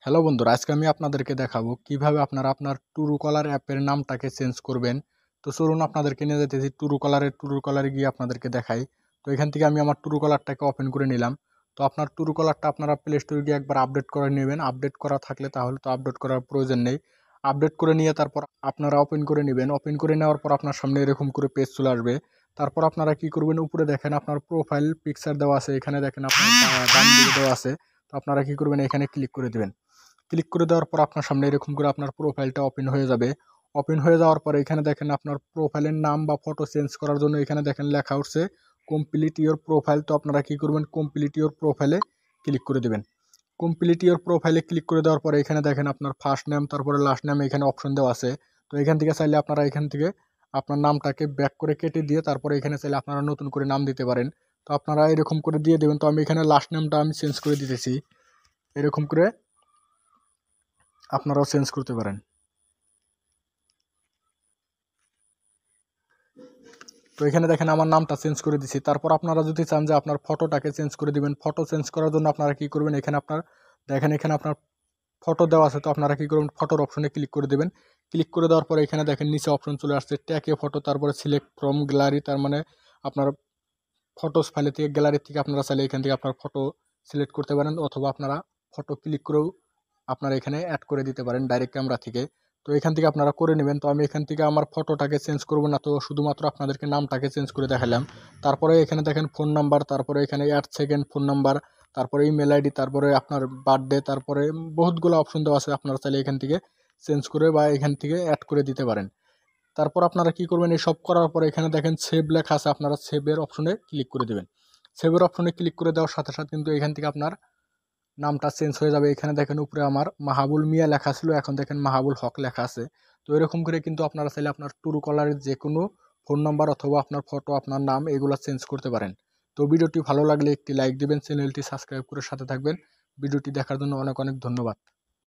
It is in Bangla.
হ্যালো বন্ধুরা, আজকে আমি আপনাদেরকে দেখাবো কিভাবে আপনারা আপনার ট্রুকলার অ্যাপের নামটাকে চেঞ্জ করবেন। তো চলুন আপনাদেরকে নিয়ে যেতেছি ট্রুকলারে গিয়ে আপনাদেরকে দেখাই। তো এখান থেকে আমি আমার ট্রুকলারটাকে ওপেন করে নিলাম। তো আপনার ট্রুকলারটা আপনারা প্লে স্টোরে গিয়ে একবার আপডেট করে নেবেন। আপডেট করা থাকলে তাহলে তো আপডেট করার প্রয়োজন নেই। আপডেট করে নিয়ে তারপর আপনারা ওপেন করে নেবেন। ওপেন করে নেওয়ার পর আপনার সামনে এরকম করে পেজ চলে আসবে। তারপর আপনারা কি করবেন, উপরে দেখেন আপনার প্রোফাইল পিকচার দেওয়া আছে, এখানে দেখেন আপনার ডান দিকে দেওয়া আছে। তো আপনারা কি করবেন, এখানে ক্লিক করে দেবেন। ক্লিক করে দেওয়ার পর আপনার সামনে এরকম করে আপনার প্রোফাইলটা ওপেন হয়ে যাবে। ওপেন হয়ে যাওয়ার পরে এখানে দেখেন আপনার প্রোফাইলের নাম বা ফটো চেঞ্জ করার জন্য এখানে দেখেন লেখা উঠছে কমপ্লিট ইওর প্রোফাইল। তো আপনারা কি করবেন, কমপ্লিট ইওর প্রোফাইলে ক্লিক করে দেবেন। কমপ্লিট ইওর প্রোফাইলে ক্লিক করে দেওয়ার পরে এখানে দেখেন আপনার ফার্স্ট নেম তারপরে লাস্ট নেম এখানে অপশন দেওয়া আছে। তো এখান থেকে চাইলে আপনারা এখান থেকে আপনার নামটাকে ব্যাক করে কেটে দিয়ে তারপরে এখানে চাইলে আপনারা নতুন করে নাম দিতে পারেন। তো আপনারা এরকম করে দিয়ে দেবেন। তো আমি এখানে লাস্ট নেমটা আমি চেঞ্জ করে দিতেছি। এরকম করে আপনারাও চেঞ্জ করতে পারেন। তো এখানে দেখেন আমার নামটা চেঞ্জ করে দিছি। তারপর আপনারা যদি চান যে আপনার ফটোটাকে চেঞ্জ করে দিবেন, ফটো চেঞ্জ করার জন্য আপনারা কি করবেন, এখানে আপনার দেখেন এখানে আপনার ফটো দেওয়া আছে। তো আপনারা কি করবেন, ফটোর অপশনে ক্লিক করে দেবেন। ক্লিক করে দেওয়ার পরে এখানে দেখেন নিচে অপশন চলে আসছে ট্যাগ এ ফটো, তারপরে সিলেক্ট ফ্রম গ্যালারি, তার মানে আপনার ফটোস ফাইলে থেকে গ্যালারি থেকে আপনারা চাইলে এখান থেকে আপনার ফটো সিলেক্ট করতে পারেন, অথবা আপনারা ফটো ক্লিক করেও আপনারা এখানে অ্যাড করে দিতে পারেন ডাইরেক্ট ক্যামেরা থেকে। তো এখান থেকে আপনারা করে নেবেন। তো আমি এখান থেকে আমার ফটোটাকে চেঞ্জ করব না, তো শুধুমাত্র আপনাদেরকে নামটাকে চেঞ্জ করে দেখালাম। তারপরে এখানে দেখেন ফোন নাম্বার, তারপরে এখানে অ্যাড সেকেন্ড ফোন নাম্বার, তারপরে ইমেল আইডি, তারপরে আপনার বার্থডে, তারপরে বহুতগুলো অপশন দেওয়া আছে। আপনারা চাইলে এখান থেকে চেঞ্জ করে বা এখান থেকে অ্যাড করে দিতে পারেন। তারপর আপনারা কি করবেন, এই সব করার পরে এখানে দেখেন সেভ লেখা আছে, আপনারা সেভের অপশনে ক্লিক করে দেবেন। সেভের অপশনে ক্লিক করে দেওয়ার সাথে সাথে কিন্তু এখান থেকে আপনার নামটা চেঞ্জ হয়ে যাবে। এখানে দেখেন উপরে আমার মাহাবুল মিয়া লেখা ছিল, এখন দেখেন মাহাবুল হক লেখা আছে। তো এরকম করে কিন্তু আপনারা চাইলে আপনার ট্রুকলারের যে কোনো ফোন নাম্বার অথবা আপনার ফটো, আপনার নাম এগুলো চেঞ্জ করতে পারেন। তো ভিডিওটি ভালো লাগলে একটি লাইক দিবেন, চ্যানেলটি সাবস্ক্রাইব করে সাথে থাকবেন। ভিডিওটি দেখার জন্য অনেক অনেক ধন্যবাদ।